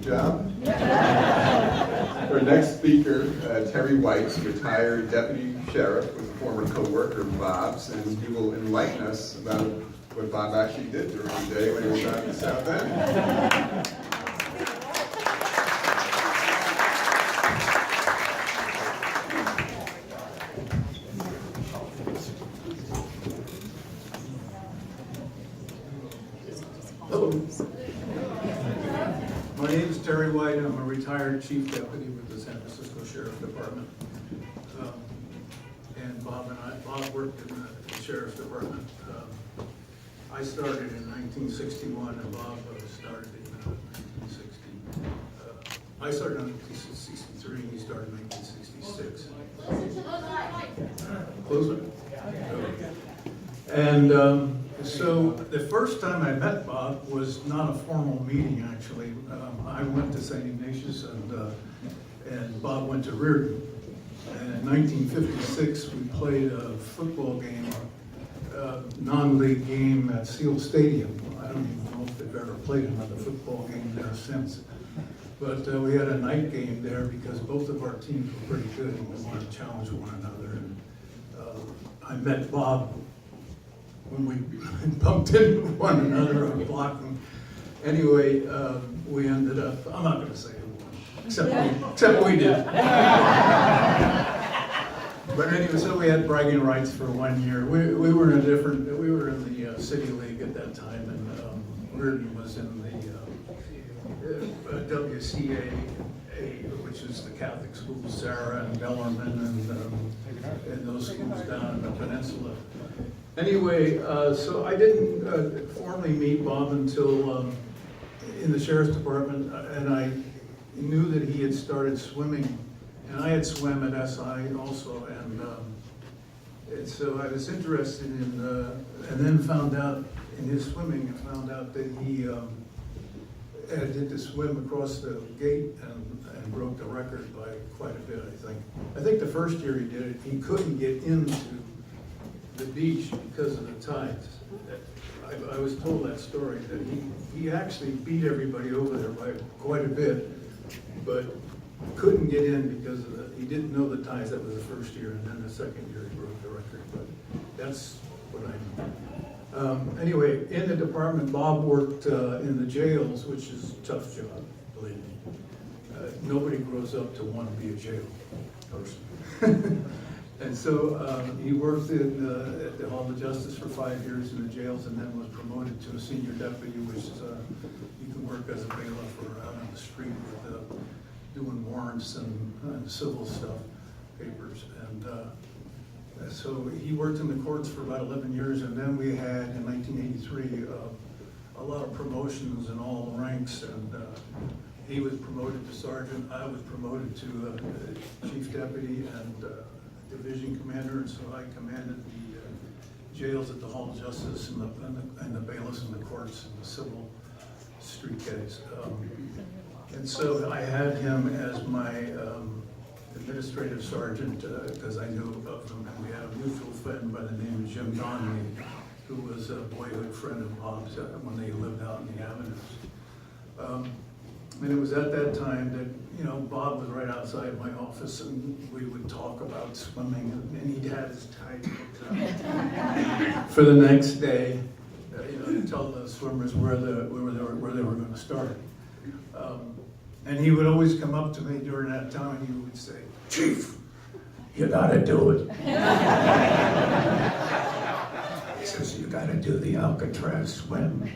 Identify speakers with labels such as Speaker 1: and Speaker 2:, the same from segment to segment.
Speaker 1: Good job. Our next speaker, Terry White, retired deputy sheriff, was a former co-worker of Bob's, and he will enlighten us about what Bob actually did during the day when he was out in South End.
Speaker 2: Hello. My name is Terry White. I'm a retired chief deputy with the San Francisco Sheriff's Department. And Bob worked in the Sheriff's Department. I started in 1961 and Bob started in 1960. I started in 1963 and he started in 1966. Closer. And so the first time I met Bob was not a formal meeting, actually. I went to St. Ignatius and Bob went to Reardon. And in 1956, we played a football game, a non-league game at Seal Stadium. I don't even know if they've ever played another football game there since. But we had a night game there because both of our teams were pretty good and we wanted to challenge one another. And I met Bob when we bumped into one another on blocking. Anyway, we ended up, I'm not going to say who, except we did. But anyway, so we had bragging rights for 1 year. We were in the City League at that time, and Reardon was in the WCA, which is the Catholic schools, Sarah and Bellarmine, and those schools down in the peninsula. Anyway, so I didn't formally meet Bob until in the Sheriff's Department, and I knew that he had started swimming, and I had swam at SI also, and so I was interested in, and then found out in his swimming, I found out that he did to swim across the gate and broke the record by quite a bit, I think. I think the first year he did it, he couldn't get into the beach because of the tides. I was told that story, that he actually beat everybody over there by quite a bit, but couldn't get in because of he didn't know the tides. That was the first year, and then the second year he broke the record, but that's what I know. Anyway, in the department, Bob worked in the jails, which is a tough job, believe me. Nobody grows up to want to be a jail person. And so he worked at the Hall of Justice for 5 years in the jails, and then was promoted to a senior deputy, which is you can work as a bailiff or out on the street with doing warrants and civil stuff, papers. And so he worked in the courts for about 11 years, and then we had in 1983 a lot of promotions in all the ranks, and he was promoted to sergeant. I was promoted to chief deputy and division commander, and so I commanded the jails at the Hall of Justice and the bailiffs and the courts and the civil street guys. And so I had him as my administrative sergeant because I knew of him, and we had a mutual friend by the name of Jim Donnelly, who was a boyhood friend of Bob's when they lived out in the Avenues. And it was at that time that, Bob was right outside my office, and we would talk about swimming, and he'd have his tide booked up for the next day, to tell the swimmers where they were going to start. And he would always come up to me during that time, and he would say, "Chief, you gotta do it." He says, "You gotta do the Alcatraz swim.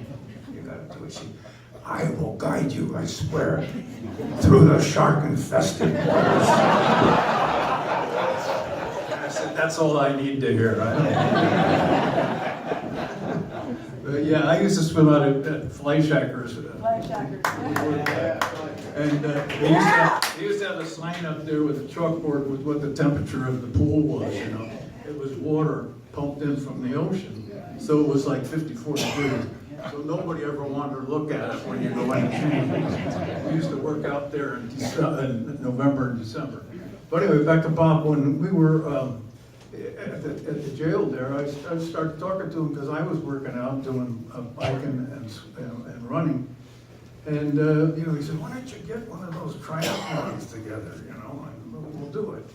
Speaker 2: You gotta do it." "I will guide you, I swear, through the shark-infested waters." I said, "That's all I need to hear." But yeah, I used to swim out at Fleischackers. And they used to have a sign up there with a chalkboard with what the temperature of the pool was, It was water pumped in from the ocean, so it was like 54 degrees. So nobody ever wanted to look at it when you go in. We used to work out there in November and December. But anyway, back to Bob. When we were at the jail there, I started talking to him because I was working out, doing biking and running. And, he said, why don't you get one of those triathlons together, and we'll do it.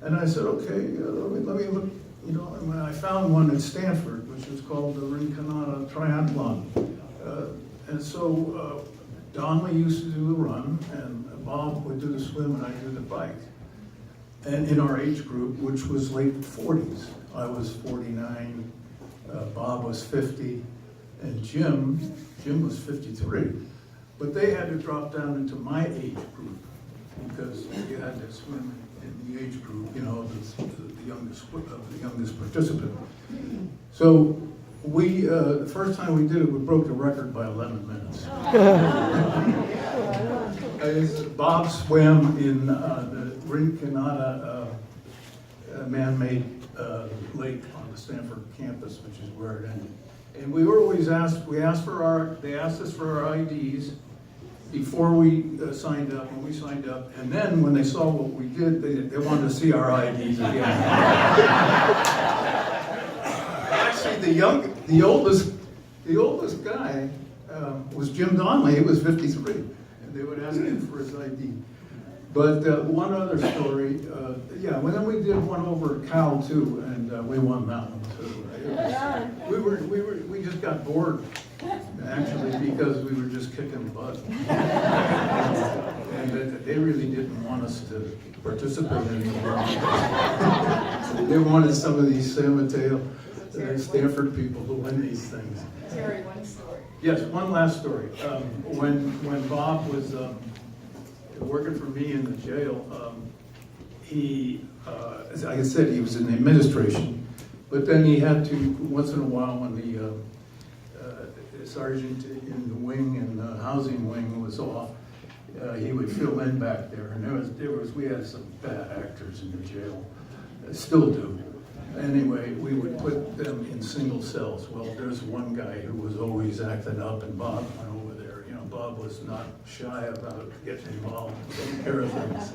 Speaker 2: And I said, okay, let me look, and I found one at Stanford, which was called the Rinconada Triathlon. And so Donnelly used to do the run, and Bob would do the swim, and I'd do the bike. And in our age group, which was late 40s, I was 49, Bob was 50, and Jim was 53. But they had to drop down into my age group because you had to swim in the age group, the youngest participant. So we, the first time we did it, we broke the record by 11 minutes. Bob swam in the Rinconada man-made lake on the Stanford campus, which is where it ended. And we were always asked, they asked us for our IDs before we signed up, when we signed up, and then when they saw what we did, they wanted to see our IDs again. Actually, the oldest guy was Jim Donnelly. He was 53, and they would ask him for his ID. But one other story, well, then we did one over at Cal too, and we won that one too. We just got bored, actually, because we were just kicking butt. And they really didn't want us to participate anymore. They wanted some of these San Mateo, Stanford people to win these things.
Speaker 3: Terry, one story.
Speaker 2: Yes, one last story. When Bob was working for me in the jail, he, like I said, he was in the administration, but then he had to, once in a while, when the sergeant in the wing and the housing wing was off, he would fill in back there, and we had some bad actors in the jail, still do. Anyway, we would put them in single cells. Well, there's one guy who was always acting up, and Bob went over there. Bob was not shy about getting involved and taking care of things.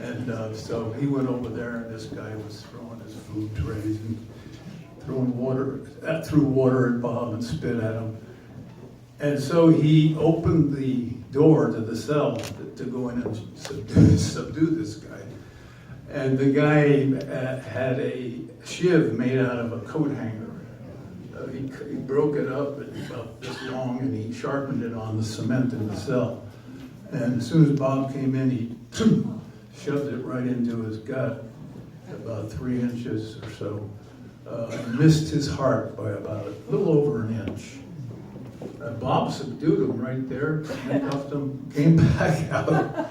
Speaker 2: And so he went over there, and this guy was throwing his food trays and throwing water, threw water at Bob and spit at him. And so he opened the door to the cell to go in and subdue this guy. And the guy had a shiv made out of a coat hanger. He broke it up about this long, and he sharpened it on the cement in the cell. And as soon as Bob came in, he shoved it right into his gut, about 3 inches or so, and missed his heart by about a little over an inch. Bob subdued him right there, handcuffed him, came back out,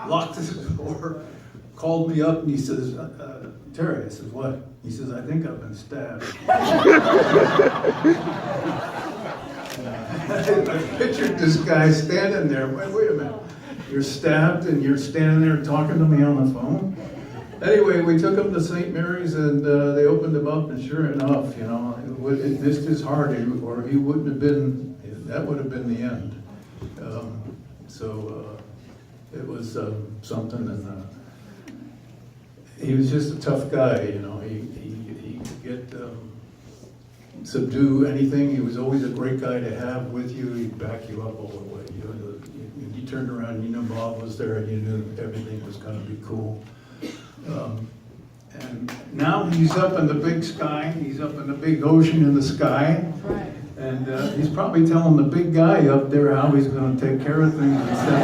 Speaker 2: locked his door, called me up, and he says, Terry, I said, what? He says, I think I've been stabbed. I pictured this guy standing there, wait a minute, you're stabbed and you're standing there talking to me on the phone? Anyway, we took him to St. Mary's, and they opened him up, and sure enough, it missed his heart, or he wouldn't have been, that would have been the end. It was something, and he was just a tough guy, he could get, subdue anything. He was always a great guy to have with you. He'd back you up all the way. You turned around, you knew Bob was there, and you knew everything was going to be cool. And now he's up in the big sky. He's up in the big ocean in the sky.
Speaker 3: Right.
Speaker 2: And he's probably telling the big guy up there how he's going to take care of things and stuff.